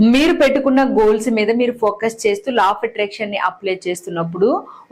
మీరు పెట్టుకున్న గోల్స్ మీద మీరు ఫోకస్ చేస్తూ లా ఆఫ్ అట్రాక్షన్ ని అప్లై చేస్తున్నప్పుడు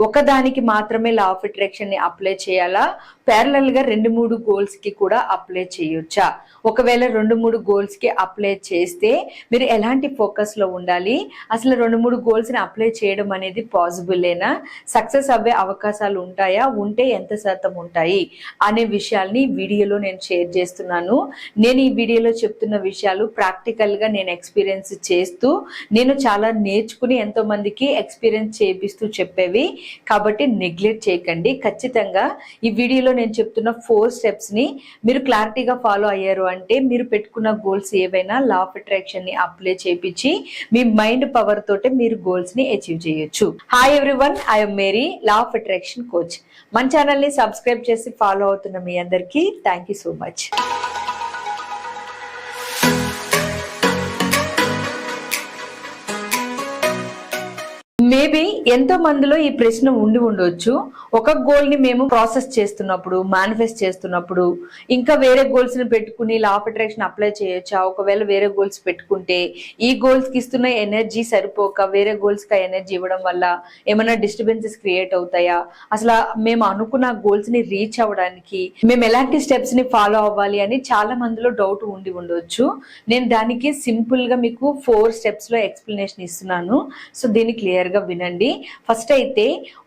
ఒకదానికి మాత్రమే లా ఆఫ్ అట్రాక్షన్ ని అప్లై చేయాలా, ప్యారలల్ గా 2-3 గోల్స్ కి కూడా అప్లై చేయొచ్చా? ఒకవేళ 2-3 గోల్స్ కి అప్లై చేస్తే మీరు ఎలాంటి ఫోకస్ లో ఉండాలి, అసలు 2-3 గోల్స్ ని అప్లై చేయడం అనేది పాసిబుల్లేనా, సక్సెస్ అవ్వే అవకాశాలు ఉంటాయా, ఉంటే ఎంత శాతం ఉంటాయి అనే విషయాల్ని వీడియోలో నేను షేర్ చేస్తున్నాను. నేను ఈ వీడియోలో చెప్తున్న విషయాలు ప్రాక్టికల్ గా నేను ఎక్స్పీరియన్స్ చేస్తూ నేను చాలా నేర్చుకుని ఎంతో మందికి ఎక్స్పీరియన్స్ చేపిస్తూ చెప్పేవి కాబట్టి నెగ్లెక్ట్ చేయకండి. ఖచ్చితంగా ఈ వీడియోలో నేను చెప్తున్న 4 స్టెప్స్ ని మీరు క్లారిటీగా ఫాలో అయ్యారు అంటే మీరు పెట్టుకున్న గోల్స్ ఏవైనా లా ఆఫ్ అట్రాక్షన్ ని అప్లై చేపించి మీ మైండ్ పవర్ తోటే మీరు గోల్స్ ని అచీవ్ చేయొచ్చు. Hi everyone, I'm Mary, law of attraction coach. మన ఛానల్ ని సబ్స్క్రైబ్ చేసి ఫాలో అవుతున్న మీ అందరికీ thank you so much. Maybe ఎంతో మందిలో ఈ ప్రశ్న ఉండి ఉండొచ్చు. ఒక గోల్ ని మేము ప్రాసెస్ చేస్తున్నప్పుడు, మేనిఫెస్ట్ చేస్తున్నప్పుడు ఇంకా వేరే గోల్స్ ని పెట్టుకుని లా ఆఫ్ అట్రాక్షన్ అప్లై చేయొచ్చా? ఒకవేళ వేరే గోల్స్ పెట్టుకుంటే ఈ గోల్స్ కి ఇస్తున్న ఎనర్జీ సరిపోక వేరే గోల్స్ కి ఎనర్జీ ఇవ్వడం వల్ల ఏమైనా డిస్టర్బెన్సెస్ క్రియేట్ అవుతాయా? అసలు మేము అనుకున్న గోల్స్ ని రీచ్ అవ్వడానికి మేము ఎలాంటి స్టెప్స్ ని ఫాలో అవ్వాలి అని చాలా మందిలో డౌట్ ఉండి ఉండొచ్చు. నేను దానికి సింపుల్ గా మీకు 4 స్టెప్స్ లో ఎక్స్ప్లెనేషన్ ఇస్తున్నాను. సో దీన్ని క్లియర్ గా వినండి. ఫస్ట్ అయితే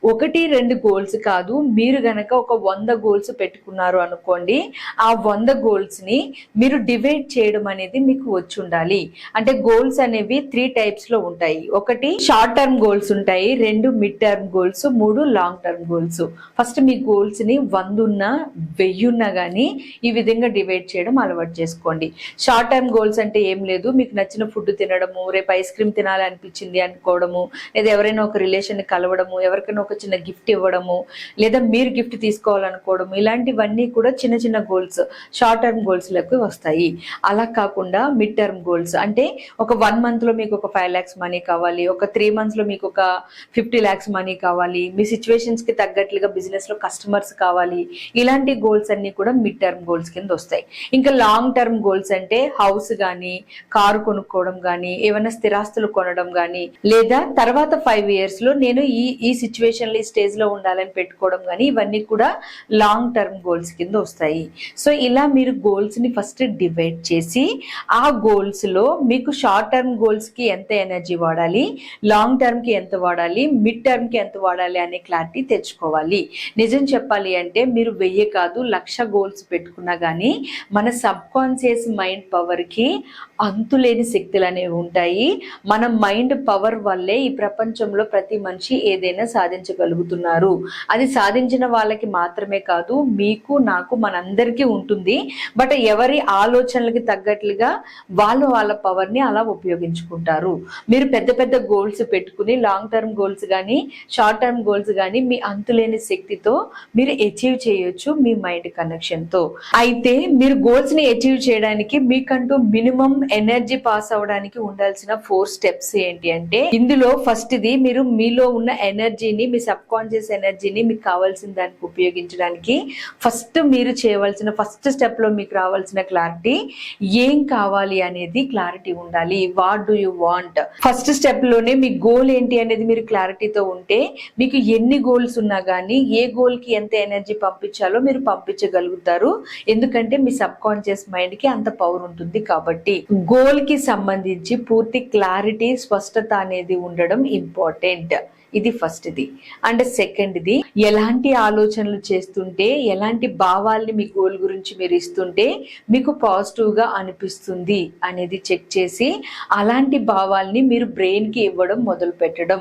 1-2 గోల్స్ కాదు, మీరు గనక ఒక 100 గోల్స్ పెట్టుకున్నారు అనుకోండి, ఆ 100 గోల్స్ ని మీరు డివైడ్ చేయడం అనేది మీకు వచ్చి ఉండాలి. అంటే గోల్స్ అనేవి 3 టైప్స్ లో ఉంటాయి. 1 షార్ట్ టర్మ్ గోల్స్ ఉంటాయి, 2 mid term goals, 3 long term goals. First మీ గోల్స్ ని 100 ఉన్నా 1000 ఉన్నా గానీ ఈ విధంగా డివైడ్ చేయడం అలవాటు చేసుకోండి. షార్ట్ టర్మ్ గోల్స్ అంటే ఏం లేదు, మీకు నచ్చిన ఫుడ్ తినడము, రేపు ఐస్ క్రీమ్ తినాలనిపించింది అనుకోవడము, లేదా ఎవరైనా ఒక రిలేషన్ ని కలవడము, ఎవరికైనా ఒక చిన్న గిఫ్ట్ ఇవ్వడము, లేదా మీరు గిఫ్ట్ తీసుకోవాలనుకోవడము, ఇలాంటివన్నీ కూడా చిన్న చిన్న గోల్స్ షార్ట్ టర్మ్ గోల్స్ లకు వస్తాయి. అలా కాకుండా మిడ్ టర్మ్ గోల్స్ అంటే ఒక 1 month లో మీకు ఒక 5 lakhs మనీ కావాలి, ఒక 3 months లో మీకు ఒక 50 lakhs మనీ కావాలి, మీ సిచ్యువేషన్స్ కి తగ్గట్లుగా బిజినెస్ లో కస్టమర్స్ కావాలి, ఇలాంటి గోల్స్ అన్ని కూడా మిడ్ టర్మ్ గోల్స్ కింద వస్తాయి. ఇంకా లాంగ్ టర్మ్ గోల్స్ అంటే హౌస్ గానీ, కారు కొనుక్కోవడం గానీ, ఏమైనా స్థిరాస్తులు కొనడం గానీ, లేదా తర్వాత 5 years లో నేను ఈ సిచ్యువేషన్ లో ఈ స్టేజ్ లో ఉండాలని పెట్టుకోవడం కానీ, ఇవన్నీ కూడా లాంగ్ టర్మ్ గోల్స్ కింద వస్తాయి. సో ఇలా మీరు గోల్స్ ని ఫస్ట్ డివైడ్ చేసి ఆ గోల్స్ లో మీకు షార్ట్ టర్మ్ గోల్స్ కి ఎంత ఎనర్జీ వాడాలి, లాంగ్ టర్మ్ కి ఎంత వాడాలి, మిడ్ టర్మ్ కి ఎంత వాడాలి అనే క్లారిటీ తెచ్చుకోవాలి. నిజం చెప్పాలి అంటే మీరు 1000 కాదు 1,00,000 గోల్స్ పెట్టుకున్నా గానీ మన సబ్ కాన్షియస్ మైండ్ పవర్ కి అంతులేని శక్తులు అనేవి ఉంటాయి. మన మైండ్ పవర్ వల్లే ఈ ప్రపంచంలో ప్రతి మనిషి ఏదైనా సాధించగలుగుతున్నారు. అది సాధించిన వాళ్ళకి మాత్రమే కాదు, మీకు నాకు మనందరికీ ఉంటుంది. బట్ ఎవరి ఆలోచనలకి తగ్గట్లుగా వాళ్ళ పవర్ ని అలా ఉపయోగించుకుంటారు. మీరు పెద్ద పెద్ద గోల్స్ పెట్టుకుని లాంగ్ టర్మ్ గోల్స్ కానీ షార్ట్ టర్మ్ గోల్స్ కానీ మీ అంతులేని శక్తితో మీరు అచీవ్ చేయొచ్చు మీ మైండ్ కనెక్షన్ తో. అయితే మీరు గోల్స్ ని అచీవ్ చేయడానికి మీకంటూ మినిమం ఎనర్జీ పాస్ అవడానికి ఉండాల్సిన 4 స్టెప్స్ ఏంటి అంటే, ఇందులో ఫస్ట్ ది మీరు మీలో ఉన్న ఎనర్జీని, మీ సబ్ కాన్షియస్ ఎనర్జీని మీకు కావాల్సిన దానికి ఉపయోగించడానికి ఫస్ట్ మీరు చేయవలసిన ఫస్ట్ స్టెప్ లో మీకు రావాల్సిన క్లారిటీ, ఏం కావాలి అనేది క్లారిటీ ఉండాలి. What do you want? First step లోనే మీ గోల్ ఏంటి అనేది మీరు క్లారిటీతో ఉంటే మీకు ఎన్ని గోల్స్ ఉన్నా గానీ ఏ గోల్ కి ఎంత ఎనర్జీ పంపించాలో మీరు పంపించగలుగుతారు. ఎందుకంటే మీ సబ్ కాన్షియస్ మైండ్ కి అంత పవర్ ఉంటుంది కాబట్టి. గోల్ కి సంబంధించి పూర్తి క్లారిటీ, స్పష్టత అనేది ఉండడం ఇంపార్టెంట్. ఇది first the. And second the, ఎలాంటి ఆలోచనలు చేస్తుంటే, ఎలాంటి భావాల్ని మీ గోల్ గురించి మీరు ఇస్తుంటే మీకు పాజిటివ్ గా అనిపిస్తుంది అనేది చెక్ చేసి అలాంటి భావాల్ని మీరు బ్రెయిన్ కి ఇవ్వడం మొదలు పెట్టడం.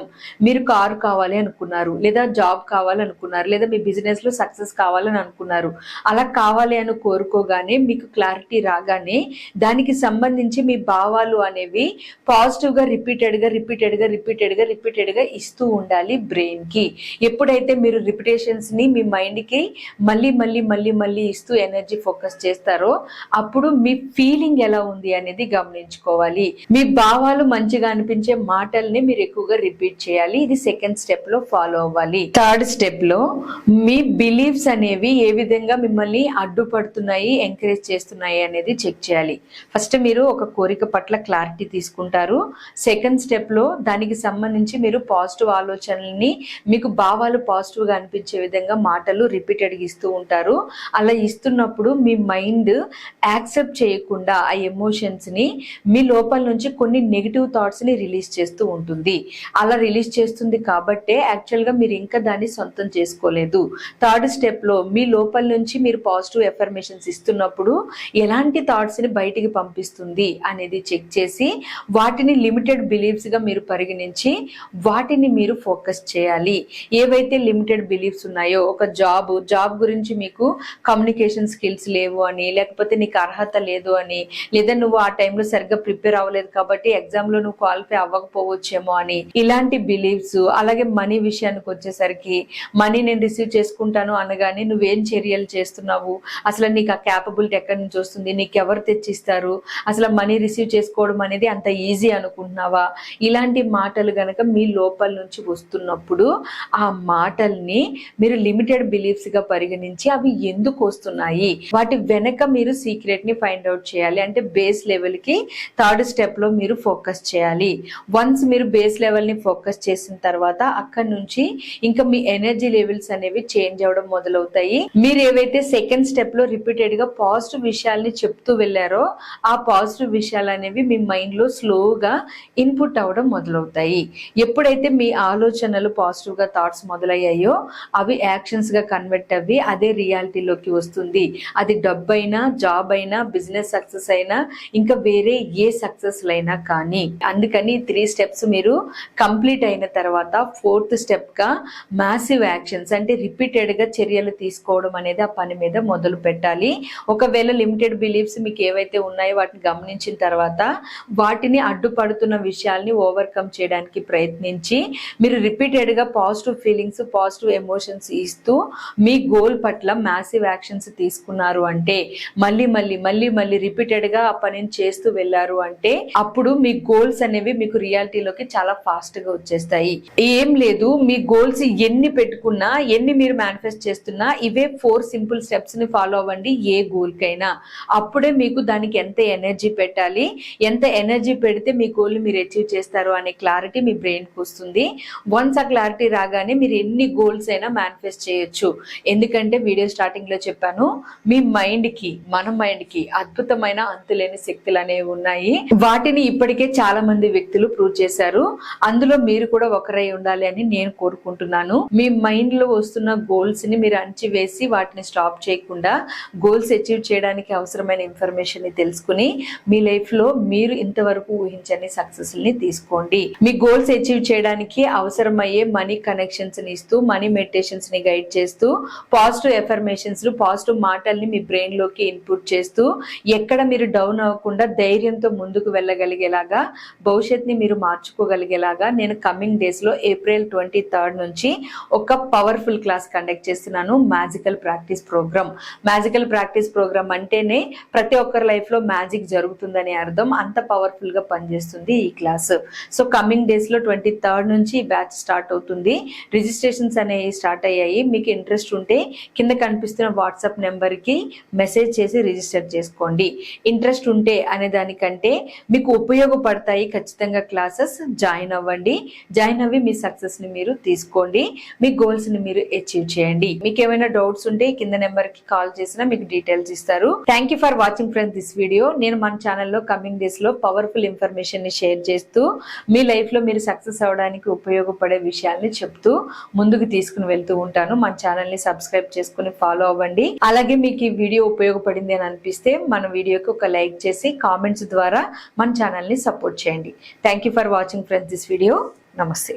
మీరు కారు కావాలి అనుకున్నారు, లేదా జాబ్ కావాలనుకున్నారు, లేదా మీ బిజినెస్ లో సక్సెస్ కావాలని అనుకున్నారు. అలా కావాలి అని కోరుకోగానే మీకు క్లారిటీ రాగానే దానికి సంబంధించి మీ భావాలు అనేవి పాజిటివ్ గా రిపీటెడ్ గా ఇస్తూ ఉండాలి బ్రెయిన్ కి. ఎప్పుడైతే మీరు రిపిటేషన్స్ ని మీ మైండ్ కి మళ్ళీ మళ్ళీ మళ్ళీ మళ్ళీ ఇస్తూ ఎనర్జీ ఫోకస్ చేస్తారో అప్పుడు మీ ఫీలింగ్ ఎలా ఉంది అనేది గమనించుకోవాలి. మీ భావాలు మంచిగా అనిపించే మాటల్ని మీరు ఎక్కువగా రిపీట్ చేయాలి. ఇది సెకండ్ స్టెప్ లో ఫాలో అవ్వాలి. థర్డ్ స్టెప్ లో మీ బిలీఫ్స్ అనేవి ఏ విధంగా మిమ్మల్ని అడ్డుపడుతున్నాయి, ఎంకరేజ్ చేస్తున్నాయి అనేది చెక్ చేయాలి. ఫస్ట్ మీరు ఒక కోరిక పట్ల క్లారిటీ తీసుకుంటారు. సెకండ్ స్టెప్ లో దానికి సంబంధించి మీరు పాజిటివ్ ఆలోచనల్ని, మీకు భావాలు పాజిటివ్ గా అనిపించే విధంగా మాటలు రిపీటెడ్ గా ఇస్తూ ఉంటారు. అలా ఇస్తున్నప్పుడు మీ మైండ్ యాక్సెప్ట్ చేయకుండా ఆ ఎమోషన్స్ ని మీ లోపల నుంచి కొన్ని నెగిటివ్ థాట్స్ ని రిలీజ్ చేస్తూ ఉంటుంది. అలా రిలీజ్ చేస్తుంది కాబట్టే యాక్చువల్ గా మీరు ఇంకా దాన్ని సొంతం చేసుకోలేదు. థర్డ్ స్టెప్ లో మీ లోపల నుంచి మీరు పాజిటివ్ ఎఫర్మేషన్స్ ఇస్తున్నప్పుడు ఎలాంటి థాట్స్ ని బయటికి పంపిస్తుంది అనేది చెక్ చేసి వాటిని లిమిటెడ్ బిలీఫ్స్ గా మీరు పరిగణించి వాటిని మీరు ఫోకస్ చేయాలి. ఏవైతే లిమిటెడ్ బిలీఫ్స్ ఉన్నాయో, ఒక జాబ్ గురించి మీకు కమ్యూనికేషన్ స్కిల్స్ లేవు అని, లేకపోతే నీకు అర్హత లేదు అని, లేదా నువ్వు ఆ టైంలో సరిగ్గా ప్రిపేర్ అవ్వలేదు కాబట్టి ఎగ్జామ్ లో నువ్వు క్వాలిఫై అవ్వకపోవచ్చేమో అని, ఇలాంటి బిలీఫ్స్. అలాగే మనీ విషయానికి వచ్చేసరికి మనీ నేను రిసీవ్ చేసుకుంటాను అనగానే నువ్వేం చర్యలు చేస్తున్నావు, అసలు నీకు ఆ క్యాపబిలిటీ ఎక్కడి నుంచి వస్తుంది, నీకు ఎవరు తెచ్చిస్తారు, అసలు మనీ రిసీవ్ చేసుకోవడం అనేది అంత ఈజీ అనుకుంటున్నావా, ఇలాంటి మాటలు గనక మీ లోపల నుంచి వస్తున్నప్పుడు ఆ మాటల్ని మీరు లిమిటెడ్ బిలీఫ్స్ గా పరిగణించి అవి ఎందుకు వస్తున్నాయి, వాటి వెనక మీరు సీక్రెట్ ని ఫైండ్ అవుట్ చేయాలి. అంటే బేస్ లెవెల్ కి థర్డ్ స్టెప్ లో మీరు ఫోకస్ చేయాలి. వన్స్ మీరు బేస్ లెవెల్ ని ఫోకస్ చేసిన తర్వాత అక్కడి నుంచి ఇంకా మీ ఎనర్జీ లెవెల్స్ అనేవి చేంజ్ అవ్వడం మొదలవుతాయి. మీరు ఏవైతే సెకండ్ స్టెప్ లో రిపీటెడ్ గా పాజిటివ్ విషయాల్ని చెప్తూ వెళ్ళారో ఆ పాజిటివ్ విషయాలు అనేవి మీ మైండ్ లో స్లోగా ఇన్పుట్ అవ్వడం మొదలవుతాయి. ఎప్పుడైతే మీ ఆలోచనలు పాజిటివ్ గా థాట్స్ మొదలయ్యాయో అవి యాక్షన్స్ గా కన్వర్ట్ అవ్వి అదే రియాలిటీలోకి వస్తుంది. అది డబ్బు అయినా, జాబ్ అయినా, బిజినెస్ సక్సెస్ అయినా, ఇంకా వేరే ఏ సక్సెస్ అయినా కానీ. అందుకని 3 స్టెప్స్ మీరు కంప్లీట్ అయిన తర్వాత ఫోర్త్ స్టెప్ గా మ్యాసివ్ యాక్షన్స్ అంటే రిపీటెడ్ గా చర్యలు తీసుకోవడం అనేది ఆ పని మీద మొదలు పెట్టాలి. ఒకవేళ లిమిటెడ్ బిలీఫ్స్ మీకు ఏవైతే ఉన్నాయో వాటిని గమనించిన తర్వాత వాటిని అడ్డుపడుతున్న విషయాల్ని ఓవర్కమ్ చేయడానికి ప్రయత్నించి మీరు రిపీటెడ్ గా పాజిటివ్ ఫీలింగ్స్, పాజిటివ్ ఎమోషన్స్ ఇస్తూ మీ గోల్ పట్ల మ్యాసివ్ యాక్షన్స్ తీసుకున్నారు అంటే, మళ్ళీ మళ్ళీ మళ్ళీ మళ్ళీ రిపీటెడ్ గా ఆ పనిని చేస్తూ వెళ్ళారు అంటే అప్పుడు మీ గోల్స్ అనేవి మీకు రియాలిటీలోకి చాలా ఫాస్ట్ గా వచ్చేస్తాయి. ఏం లేదు, మీ గోల్స్ ఎన్ని పెట్టుకున్నా, ఎన్ని మీరు మేనిఫెస్ట్ చేస్తున్నా ఇవే 4 సింపుల్ స్టెప్స్ ని ఫాలో అవ్వండి ఏ గోల్ కైనా. అప్పుడే మీకు దానికి ఎంత ఎనర్జీ పెట్టాలి, ఎంత ఎనర్జీ పెడితే మీ గోల్ మీరు అచీవ్ చేస్తారు అనే క్లారిటీ మీ బ్రెయిన్ కి వస్తుంది. వన్స్ ఆ క్లారిటీ రాగానే మీరు ఎన్ని గోల్స్ అయినా మేనిఫెస్ట్ చేయొచ్చు. ఎందుకంటే వీడియో స్టార్టింగ్ లో చెప్పాను, మీ మైండ్ కి, మన మైండ్ కి అద్భుతమైన అంతులేని శక్తులు అనేవి ఉన్నాయి. వాటిని ఇప్పటికే చాలా మంది వ్యక్తులు ప్రూవ్ చేశారు. అందులో మీరు కూడా ఒకరై ఉండాలి అని నేను కోరుకుంటున్నాను. మీ మైండ్ లో వస్తున్న గోల్స్ ని మీరు అణచివేసి వాటిని స్టాప్ చేయకుండా గోల్స్ అచీవ్ చేయడానికి అవసరమైన ఇన్ఫర్మేషన్ ని తెలుసుకుని మీ లైఫ్ లో మీరు ఇంతవరకు ఊహించని సక్సెస్ ని తీసుకోండి. మీ గోల్స్ అచీవ్ చేయడానికి అవసరమయ్యే మనీ కనెక్షన్స్ ని ఇస్తూ, మనీ మెడిటేషన్స్ ని గైడ్ చేస్తూ, పాజిటివ్ ఎఫర్మేషన్స్, పాజిటివ్ మాటల్ని మీ బ్రెయిన్ లోకి ఇన్పుట్ చేస్తూ, ఎక్కడ మీరు డౌన్ అవ్వకుండా ధైర్యంతో ముందుకు వెళ్ళగలిగేలాగా, భవిష్యత్తుని మీరు మార్చుకోగలిగేలాగా నేను కమింగ్ డేస్ లో ఏప్రిల్ 23 నుంచి ఒక పవర్ఫుల్ క్లాస్ కండక్ట్ చేస్తున్నాను. Magical practice programme. Magical practice programme అంటేనే ప్రతి ఒక్కరి లైఫ్ లో మ్యాజిక్ జరుగుతుందని అర్థం. అంత పవర్ఫుల్ గా పనిచేస్తుంది ఈ క్లాస్. సో కమింగ్ డేస్ లో 23 నుంచి ఈ బ్యాచ్ స్టార్ట్ అవుతుంది. రిజిస్ట్రేషన్స్ అనేవి స్టార్ట్ అయ్యాయి. మీకు ఇంట్రెస్ట్ ఉంటే కింద కనిపిస్తున్న వాట్సాప్ నెంబర్ కి మెసేజ్ చేసి రిజిస్టర్ చేసుకోండి. ఇంట్రెస్ట్ ఉంటే అనే దానికంటే మీకు ఉపయోగపడతాయి ఖచ్చితంగా క్లాసెస్, జాయిన్ అవ్వండి. జాయిన్ అవ్వి మీ సక్సెస్ ని మీరు తీసుకోండి, మీ గోల్స్ ని మీరు అచీవ్ చేయండి. మీకు ఏమైనా డౌట్స్ ఉంటే కింద నెంబర్ కి కాల్ చేసినా మీకు డీటెయిల్స్ ఇస్తారు. Thank you for watching friends this video. నేను మన ఛానల్లో కమింగ్ డేస్ లో పవర్ఫుల్ ఇన్ఫర్మేషన్ ని షేర్ చేస్తూ మీ లైఫ్ లో మీరు సక్సెస్ అవడానికి ఉపయోగపడే విషయాల్ని చెప్తూ ముందుకు తీసుకుని వెళ్తూ ఉంటాను. మన ఛానల్ ని సబ్స్క్రైబ్ చేసుకుని ఫాలో అవ్వండి. అలాగే మీకు ఈ వీడియో ఉపయోగపడింది అని అనిపిస్తే మన వీడియోకి ఒక లైక్ చేసి కామెంట్స్ ద్వారా మన ఛానల్ ని సపోర్ట్ చేయండి. Thank you for watching friends this video. నమస్తే.